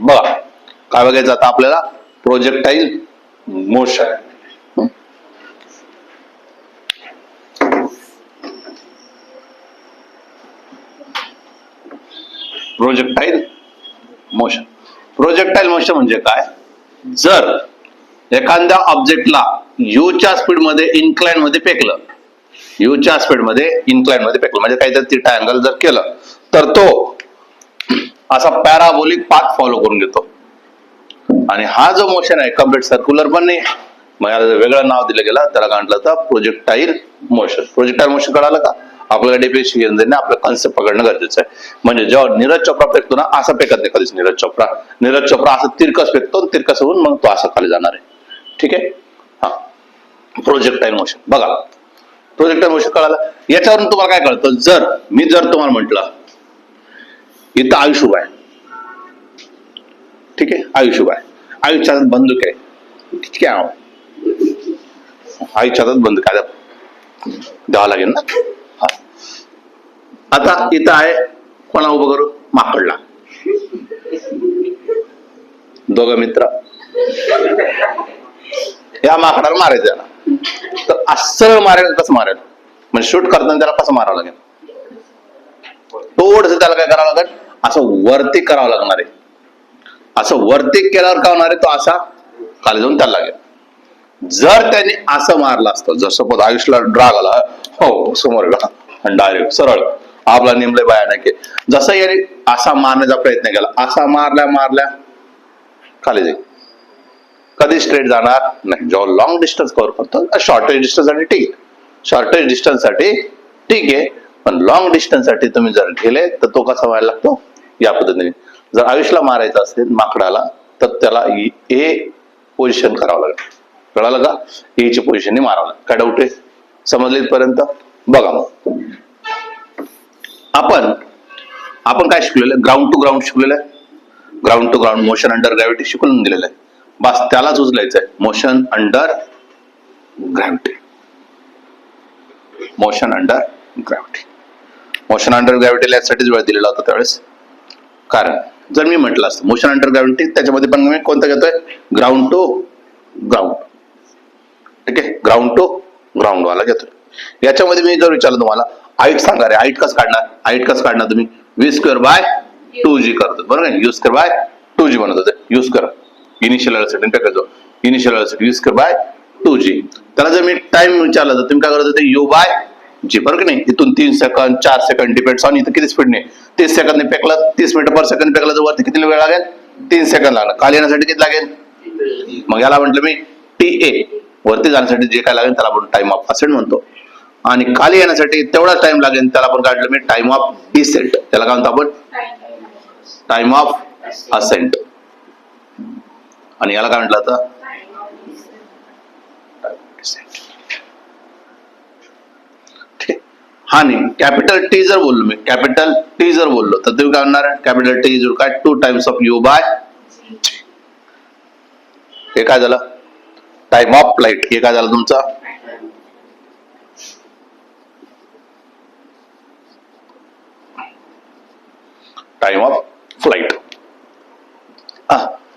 बघा काय बघायचं आता आपल्याला, projectile motion. Projectile motion. Projectile motion म्हणजे काय? जर एखाद्या ऑब्जेक्टला यूच्या स्पीड मध्ये इन्क्लाइन मध्ये फेकलं, यूच्या स्पीड मध्ये इन्क्लाइन मध्ये फेकलं म्हणजे काहीतरी थिटा अँगल जर केलं तर तो असा पॅराबोलिक पाथ फॉलो करून घेतो. आणि हा जो मोशन आहे कम्प्लीट सर्क्युलर पण नाही, मग याला वेगळं नाव दिलं गेलं, त्याला काय म्हटलं तर प्रोजेक्टाईल मोशन. प्रोजेक्टाईल मोशन कळालं का? आपल्याला डेफिनेशन घेऊन जाईल, आपलं कॉन्सेप्ट पकडणं गरजेचं आहे. म्हणजे जेव्हा नीरज चोप्रा फेकतो ना, असं फेकत नाही कधीच नीरज चोप्रा असं तिरकस फेकतो, तिरकस होऊन मग तो असं खाली जाणार आहे. ठीक आहे. हा प्रोजेक्टाईल मोशन. बघा प्रोजेक्टाईल मोशन कळालं. याच्यावरून तुम्हाला काय कळतं, जर तुम्हाला म्हटलं इथं आयुष्य उभा आहे, ठीक आहे, आयुष्य उभा आहे, आयुष्यात बंदूक आहे, ठीक आहे, आयुष्यात बंदूक आहे द्यावं लागेल ना. हा आता इथं आहे, कोणा उभं करू? माकडला. दोघं मित्र, या माकडाला मारायचं याला, तर असं मारेल. कसं मारेल म्हणजे शूट करताना त्याला कसं मारावं लागेल? थोडस त्याला काय करावं लागेल, असं वरती करावं लागणार आहे. असं वरती केल्यावर काय होणार आहे, तो असा खाली जाऊन त्याला लागेल. जर त्याने असं मारलं असतं, जर सपोज आयुषला ड्राग आला, हो समोर डायरेक्ट सरळ आपला नेमलंय भयानक आहे, जसं याने असा मारण्याचा प्रयत्न केला, असा मारल्या खाली जाईल. कधी स्ट्रेट जाणार नाही. जेव्हा लॉंग डिस्टन्स कव्हर करतो, शॉर्टेज डिस्टन्स साठी ठीक आहे, शॉर्टेज डिस्टन्स साठी ठीक आहे, पण लॉंग डिस्टन्स साठी तुम्ही जर गेले तर तो कसा व्हायला लागतो, या पद्धतीने. जर आयुषला मारायचं असेल माकडाला, तर त्याला ए पोझिशन करावं लागेल. कळालं का? एची पोझिशनने मारावं लागेल. काय डाऊट आहे? समजले इथपर्यंत? बघा मग आपण काय शिकलेलं आहे? ग्राउंड टू ग्राउंड शिकलेलं आहे. Ground to ground motion under gravity शिकून दिलेलं आहे. बस त्यालाच उचलायचं आहे, motion under gravity. Motion under gravity. Motion under ग्रॅव्हिटीला यासाठीच वेळ दिलेला होता त्यावेळेस, कारण जर मी म्हटलं असतं मोशन अंडर ग्रॅव्हिटी, त्याच्यामध्ये पण मी कोणतं घेतोय? Ground to ground. ठीक आहे, ग्राउंड टू ग्राउंड वाला घेतोय. याच्यामध्ये मी जर विचारलं तुम्हाला हाईट सांगा रे, हाईट कसं काढणार? हाईट कसं काढणार तुम्ही? v²/2g करतो, बरोबर आहे? u²/2g म्हणत होते. u², इनिशियल व्हेलॉसिटी टाकायचो, इनिशियल व्हेलॉसिटी u²/2g. त्याला जर मी टाइम विचारला तर तुम्ही काय करत होते? u/g, बरोबर की नाही? इथून 3 सेकंद 4 सेकंद डिपेंड्स ऑन इथं किती स्पीडने, 30 सेकंदने फेकलं, 30 मीटर पर सेकंद फेकलं तर वरती किती वेळ लागेल? 3 सेकंद लागणार. खाली येण्यासाठी किती लागेल? मग याला म्हटलं मी TA, वरती जाण्यासाठी जे काय लागेल त्याला आपण टाइम ऑफ असेंट म्हणतो, आणि खाली येण्यासाठी तेवढा टाइम लागेल त्याला आपण काढलं मी टाइम ऑफ डिसेंट. त्याला काय म्हणतो आपण? Time of ascent. आणि याला काय म्हटलं आता? ठीक आहे. हा नाही, कॅपिटल टी जर बोललो मी, कॅपिटल टी जर बोललो तर तुम्ही काय म्हणणार? कॅपिटल टी इज काय? 2 टाइम्स ऑफ u/, हे काय झालं? Time of flight. हे काय झालं तुमचं? Time of flight.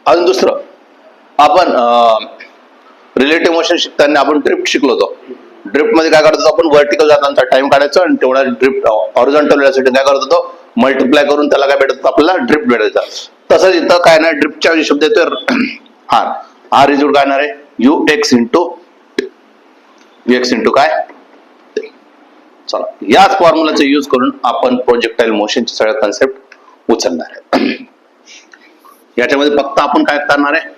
अजून दुसरं, आपण रिलेटिव्ह मोशन शिकताना आपण ड्रिफ्ट शिकलो होतो. ड्रिफ्ट मध्ये काय करत होतो आपण? व्हर्टिकल जाताना टाइम काढायचा आणि तेवढा ड्रिफ्ट हॉरिझॉन्टल वेळासाठी काय करत होतो? मल्टिप्लाय करून त्याला काय भेटत होतं? आपल्याला ड्रिफ्ट भेटायचा. तसंच इथं काय नाही, ड्रिफ्टच्या शब्द येतोय आर इज काय येणार आहे? ux इंटू काय? चला, याच फॉर्म्युलाचा यूज करून आपण प्रोजेक्टाईल मोशनचे सगळे कन्सेप्ट उचलणार आहे. याच्यामध्ये फक्त आपण काय करणार आहे?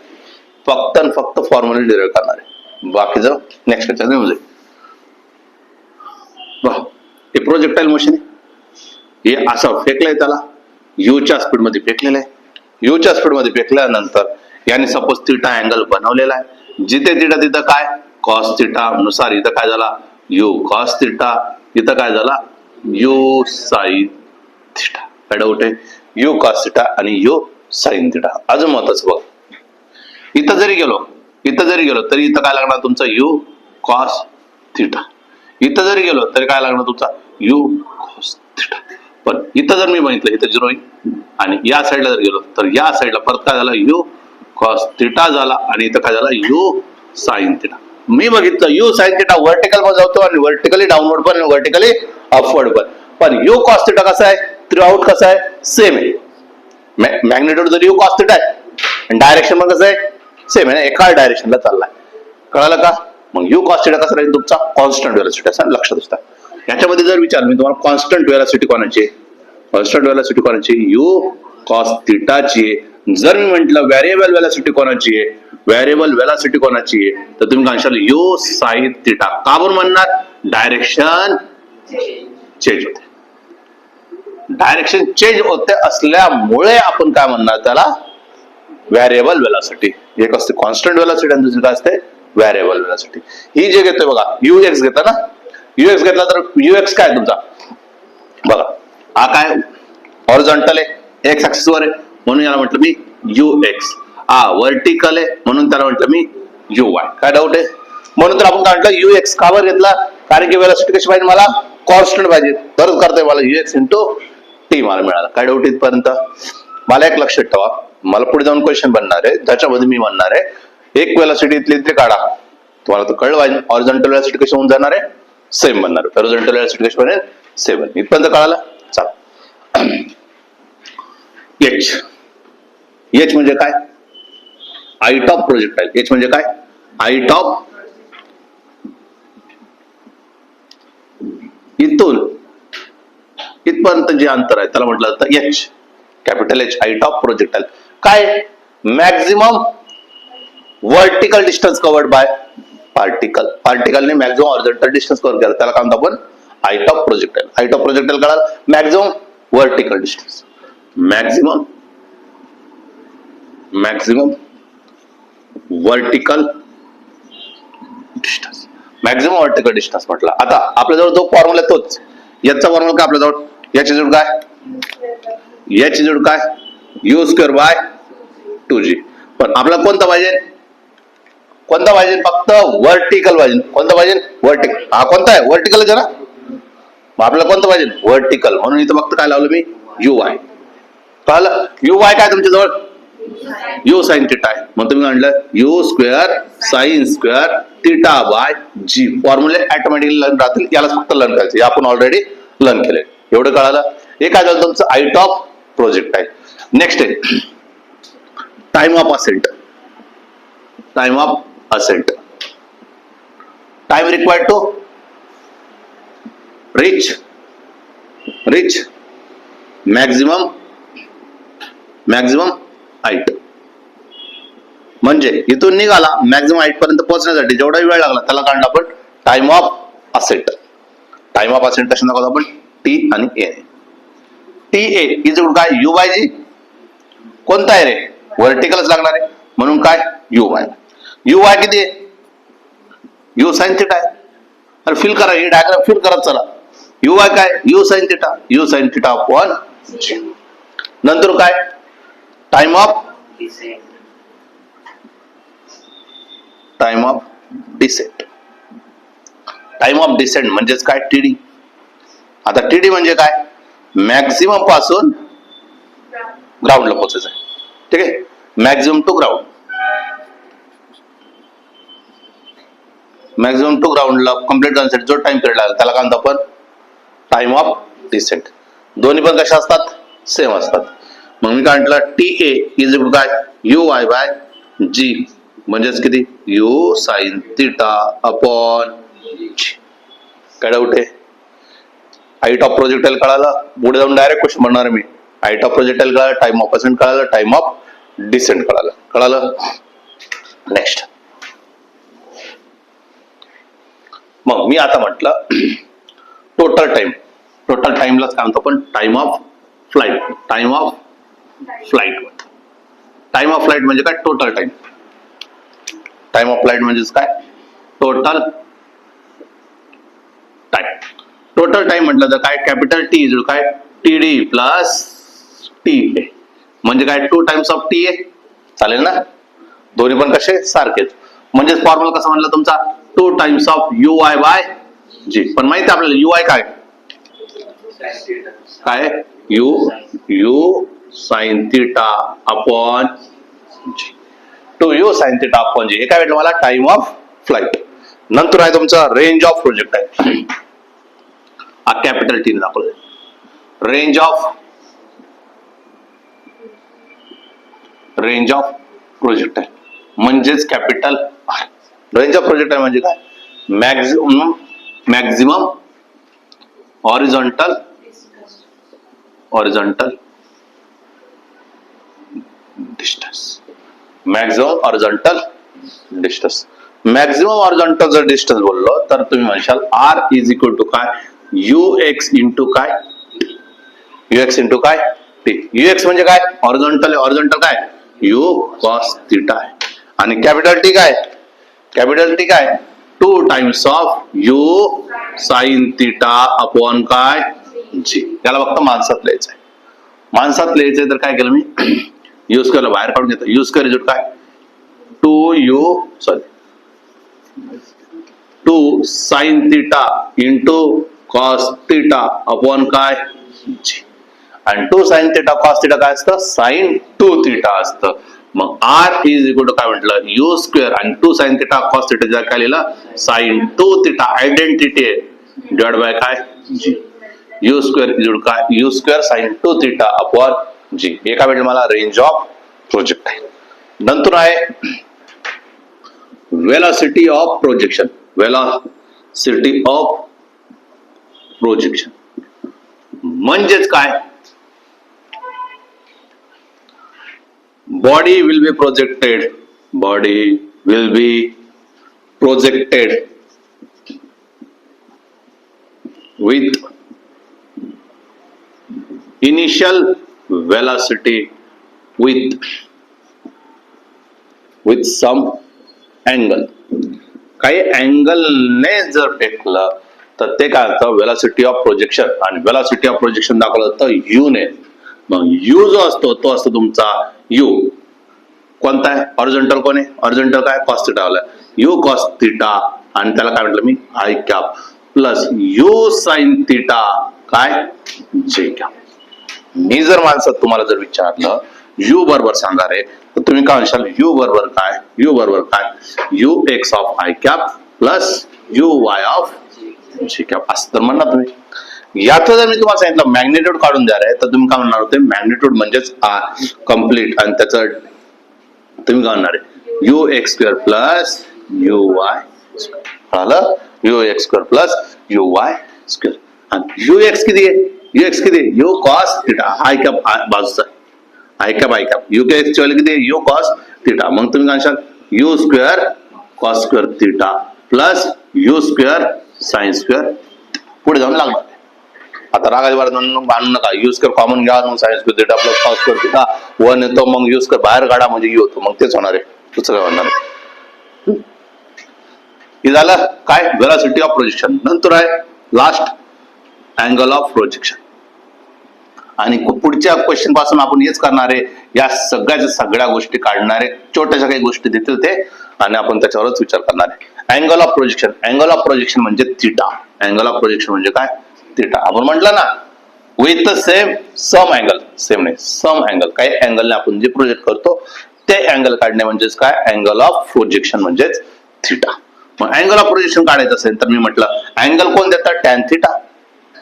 फक्त आणि फक्त फॉर्म्युला डिराइव्ह करणार आहे. बाकीचं नेक्स्ट लेक्चर मध्ये होईल. हे प्रोजेक्टाईल मोशन आहे. हे असं फेकलंय, त्याला यूच्या स्पीड मध्ये फेकलेलं आहे. यूच्या स्पीड मध्ये फेकल्यानंतर याने सपोज थिटा अँगल बनवलेला आहे. जिथे थिटा तिथं काय? कॉस थिटा नुसार इथं काय झाला? You cos theta. इथं काय झाला? You sine theta. काय डाऊट आहे? यू कॉस थिटा आणि यू साइन थिटा. अजून महत्वाचं बघ, इथं जरी गेलो तरी इथं काय लागणार तुमचा? You cos theta. इथं जरी गेलो तरी काय लागणार तुमचा? You cos theta. पण इथं जर मी बघितलं इथं 0 येईल आणि या साईडला जर गेलो तर या साईडला परत काय झाला यू कॉस थिटा झाला आणि इथं काय झाला यू साइन थिटा. मी बघितलं यू साइन थिटा व्हर्टिकल मध्ये जातो आणि व्हर्टिकली डाऊनवर्ड पण आणि व्हर्टिकली अपवर्ड पण यू कॉस थिटा कसा आहे थ्रू आउट कसा आहे सेम आहे. मॅग्नेट्यूड जर यू कॉस थिटा आहे आणि डायरेक्शन पण कसं आहे सेम आहे ना एका डायरेक्शनला चाललाय. कळालं का? मग यू कॉस थिटा कसा राहील तुमचा कॉन्स्टंट व्हेलॉसिटी असं लक्षात असतं. याच्यामध्ये जर विचारलं मी तुम्हाला कॉन्स्टंट व्हेलॉसिटी कोणाची आहे कॉन्स्टंट व्हेलॉसिटी कोणाची यू कॉस थिटाची आहे. जर मी म्हटलं व्हेरिएबल व्हेलॉसिटी कोणाची आहे व्हेरिएबल व्हेलॉसिटी कोणाची आहे तर तुम्ही काय सांगाल यू साइन थिटा. का बरं म्हणणार डायरेक्शन चेंज होते. डायरेक्शन चेंज होते असल्यामुळे आपण काय म्हणणार त्याला व्हेरिएबल व्हेलॉसिटी. एक असते कॉन्स्टंट व्हेलॉसिटी आणि दुसरी काय असते व्हेरिएबल व्हेलॉसिटी. ही जे घेतोय बघा यूएक्स घेता ना यूएक्स घेतला तर यूएक्स काय तुमचा बघा हा काय हॉरिझॉन्टल आहे एक्स ऍक्सिस वर आहे म्हणून याला म्हटलं मी यूएक्स. हा व्हर्टिकल आहे म्हणून त्याला म्हटलं मी यूवाय. काय डाऊट आहे? म्हणून तर आपण काय म्हटलं यूएक्स का बरं घेतला कारण की व्हेलॉसिटी कशी पाहिजे मला कॉन्स्टंट पाहिजे तरच करतोय मला यूएक्स इंटू टी मला मिळाला. काय डाऊट इथपर्यंत? मला एक लक्षात ठेवा मला पुढे जाऊन क्वेश्चन बनणार आहे ज्याच्यामध्ये मी म्हणणार आहे एक व्हेलॉसिटी इथली काढा तुम्हाला तर कळलं पाहिजे हॉरिझॉन्टल व्हेलॉसिटी कशी होऊन जाणार आहे सेम बनणार हॉरिझॉन्टल व्हेलॉसिटी कशी बनेल सेम. इथपर्यंत कळालं? चला एच. एच म्हणजे काय हाईट ऑफ प्रोजेक्टाईल. एच म्हणजे काय हाईट ऑफ इथून इथपर्यंत जे अंतर आहे त्याला म्हटलं जातं H capital H height of projectile. काय maximum vertical distance covered by particle. पार्टिकलने मॅक्झिमम हॉरिझॉन्टल डिस्टन्स कव्हर केला त्याला काय म्हणतो आपण height of projectile. Height of projectile कळाल maximum vertical distance maximum vertical distance maximum vertical distance म्हटलं. आता आपल्याजवळ जो फॉर्म्युला तोच याचा फॉर्म्युला काय आपल्याजवळ याची जोड काय यू स्क्वेअर बाय 2g. पण आपल्याला कोणता पाहिजे फक्त वर्टिकल पाहिजे. कोणता पाहिजे वर्टिकल. हा कोणता आहे वर्टिकलच आहे ना मग आपल्याला कोणतं पाहिजे वर्टिकल म्हणून इथं फक्त काय लावलं मी यू वाय. कळलं यू वाय काय तुमच्या जवळ यू साइन थिटा आहे मग तुम्ही म्हटलं u square sine square theta by g. फॉर्म्युले ऑटोमॅटिकली लर्न राहतील याला फक्त लर्न करायचं आपण ऑलरेडी लर्न केले. एवढं कळालं. हे काय झालं तुमचं हाईट ऑफ प्रोजेक्ट आहे. नेक्स्ट आहे time of ascent. Time of ascent time required to reach maximum height. म्हणजे इथून निघाला मॅक्झिमम हाईट पर्यंत पोहोचण्यासाठी जेवढा वेळ लागला त्याला काढला आपण time of ascent. Time of ascent कशा दाखवतो आपण टी आणि ए. टी ए इज काय यू बाय जी. कोणता आहे रे व्हर्टिकलच लागणार आहे म्हणून काय यू वाय. यू वाय किती आहे यू साइन थिटा आहे. अरे फिल करा ही डायग्राम फिल करत चला. यू वाय काय U sine theta upon G. नंतर काय time of descent. Time of descent म्हणजेच काय टीडी. आता टीडी म्हणजे काय मॅक्झिमम पासून ग्राउंडला पोहोचायचं आहे. ठीक आहे मॅक्झिमम टू ग्राउंडला कम्प्लीट करण्यासाठी जो टाइम पिरियड लागला त्याला काय म्हणतो आपण टाइम ऑफ डिसेंट. दोन्ही पण कशा असतात सेम असतात. मग मी काय म्हटलं टी ए इज इक्वल काय यू वाय बाय जी म्हणजेच किती यू साइन थिटा अपॉन जी. काय डाऊट आहे? हाईट ऑफ प्रोजेक्टाईल कळालं. पुढे जाऊन डायरेक्ट क्वेश्चन म्हणणार मी हाईट ऑफ प्रोजेक्टाईल कळालं टाइम ऑफ असेंट कळालं टाइम ऑफ डिसेंट कळालं. नेक्स्ट मग मी आता म्हटलं टोटल टाइमलाच काय म्हणतो आपण time of flight. Time of flight म्हणजे काय total time. Time of flight म्हणजेच काय टोटल टाइम म्हटलं तर काय कॅपिटल टी इज काय T D plus T A म्हणजे काय 2 टाइम्स ऑफ टी ए. चालेल ना दोन्ही पण कसे सारखेच. म्हणजेच फॉर्म्युला कसा म्हणला तुमचा 2 times of U Y by G. पण माहिती आपल्याला यू वाय काय काय U sine theta upon G. 2u sine theta upon G. हे काय भेटलं मला? Time of flight. नंतर आहे तुमचा रेंज ऑफ प्रोजेक्ट आहे. हा कॅपिटल टी दाखवलं. रेंज ऑफ प्रोजेक्ट आहे म्हणजेच capital R. Range of project आहे म्हणजे काय? Maximum horizontal distance. Maximum horizontal distance. Maximum horizontal जर डिस्टन्स बोललो तर तुम्ही म्हणशाल आर इज इक्वल टू काय? यूएक्स इंटू काय? यूएक्स इंटू काय? टी. यूएक्स म्हणजे काय? हॉरिझॉन्टल. हॉरिझॉन्टल काय? यू कॉस थिटा आहे. आणि कॅपिटल टी काय? कॅपिटल टी काय? 2 times of you sine theta upon काय? जी. त्याला फक्त माणसात लिहायचं आहे. माणसात लिहायचंय तर काय केलं मी? यू स्क्वेअरला बाहेर काढून घेतो. यू स्क्वेअर इज काय? 2 sine theta into cos theta upon काय? जी. आणि 2 साइन थिटा कॉस थिटा काय असतं? साइन 2 थिटा असतं. मग आर इज इक्वल टू काय म्हटलं? यू स्क्वेअर आणि 2 साइन थिटा कॉस थिटा काय लिहिलं? Sine 2 theta. आयडेंटिटी आहे डिवाइड बाय काय? G. U square is equal काय? U square sine 2 theta upon G. हे काय भेटलं मला? रेंज ऑफ प्रोजेक्ट आहे. नंतर आहे velocity of projection. Velocity of projection म्हणजेच काय? Body will be projected with initial velocity with some angle. काही अँगलने जर टेकलं तर ते काय होतं? Velocity of projection. आणि वेलोसिटी ऑफ प्रोजेक्शन दाखवलं तर यू ने. मग यू जो असतो तो असतो तुमचा यू कोणता आहे? हॉरिझॉन्टल कोण आहे? हॉरिझॉन्टल काय? कॉस थिटा वाला. यू कॉस थिटा आणि त्याला काय म्हटलं मी? I cap plus U sine theta काय? J cap. मी जर माणसात तुम्हाला जर विचारलं यू बरोबर सांगा रे तर तुम्ही काय म्हणशाल? यू बरोबर काय? यू बरोबर काय? You x of I cap plus U Y of जे कॅप असं तर म्हणणार तुम्ही. याचं जर मी तुम्हाला सांगितलं मॅग्नेट्यूड काढून द्या रे तर तुम्ही काय म्हणणार होते? मॅग्नेट्यूड म्हणजेच कम्प्लीट. आणि त्याचं तुम्ही काय म्हणणार आहे? U X square plus U Y कळालं? U X square plus U Y square. आणि यू एक्स किती आहे? यू एक्स किती? U cos theta. I cap बाजूचा I cap. U K X किती आहे? U cos theta. मग तुम्ही काय म्हणशाल? U square cos square theta plus U square sine square. पुढे जाऊन लागणार. आता रागाची बार बांधू नका. यू स्क्वेअर कॉमन घ्या. मग sign square theta plus cos square theta 1 येतो. मग यू स्क्वेअर बाहेर काढा म्हणजे यू होतो. मग तेच होणार आहे. दुसरं काय होणार आहे? हे झालं काय? Velocity of projection. नंतर आहे लास्ट अँगल ऑफ प्रोजेक्शन. आणि पुढच्या क्वेश्चन पासून आपण हेच करणार आहे. या सगळ्या गोष्टी काढणारे छोट्याशा काही गोष्टी देतील ते आणि आपण त्याच्यावरच विचार करणार आहे. Angle of projection. Angle of projection म्हणजे थिटा. अँगल ऑफ प्रोजेक्शन म्हणजे काय? थिटा. आपण म्हटलं ना with same some angle. Same नाही सम अँगल. काही अँगलने आपण जे प्रोजेक्ट करतो ते अँगल काढणे म्हणजेच काय? अँगल ऑफ प्रोजेक्शन म्हणजेच थिटा. मग अँगल ऑफ प्रोजेक्शन काढायचं असेल तर मी म्हटलं अँगल कोण देतं? Tan theta.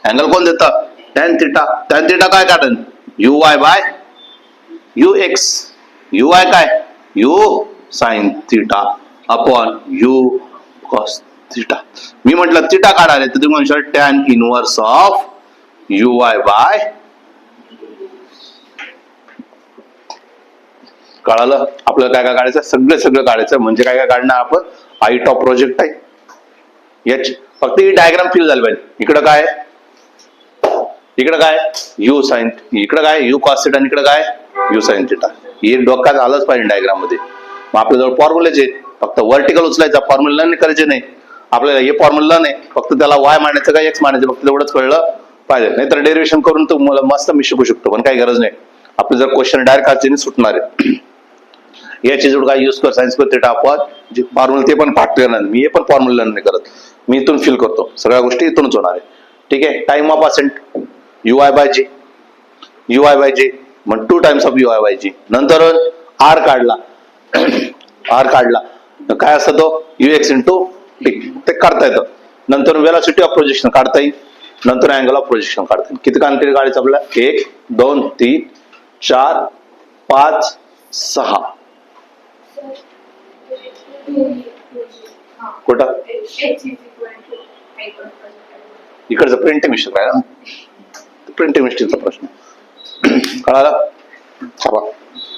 अँगल कोण देतं? Tan theta. टॅन थिटा काय काढन? U Y by U X. U Y काय? U sine theta upon U cos theta. मी म्हटलं थिटा काढायला तर तुम्ही म्हणशाल tan inverse of U Y by. कळालं? आपल्याला काय काय काढायचं? सगळं काढायचं. म्हणजे काय काय काढणार आपण? हाईट ऑफ प्रोजेक्ट आहे याची. फक्त ही डायग्राम फिल झाली पाहिजे. इकडं काय? इकडं काय? U sine. इकडं काय? यू कॉस थिटा आणि इकडं काय? U sine theta. हे डोक्यात आलंच पाहिजे डायग्राम मध्ये. मग आपल्याजवळ फॉर्म्युलेच आहेत. फक्त वर्टिकल उचलायचा. फॉर्म्युला नाही करायचे नाही. आपल्याला हे फॉर्म्युला नाही. फक्त त्याला वाय मांडायचं का एक्स मांडायचं फक्त तेवढंच कळलं पाहिजे. नाहीतर डेरिवेशन करून तुम्हाला मस्त मी शिकू शकतो. पण काही गरज नाही. आपले जर क्वेश्चन डायरेक्ट आजचे सुटणार आहे. याची जोड काय? U square sine square theta upon जे फॉर्म्युला ते पण पाठ करणार. मी हे पण फॉर्म्युला नाही करत. मी इथून फिल करतो. सगळ्या गोष्टी इथूनच होणार आहे. ठीक आहे. Time of ascent UI by G, UI by G, मग 2 times of UI by G. नंतर R काढला, R काढला, तर काय असतं तो UX इंटू टी, ते काढता येतं. नंतर वेलॉसिटी ऑफ प्रोजेक्शन काढता येईल, नंतर अँगल ऑफ प्रोजेक्शन काढता येईल. किती कांतिरी काढायचं आपल्याला? 1, 2, 3, 4, 5, 6. कुठं? इकडचं प्रिंटिंग मिस्टेक आहे ना, प्रिंटिंग मिस्टेकचा प्रश्न. कळाला? हा बा.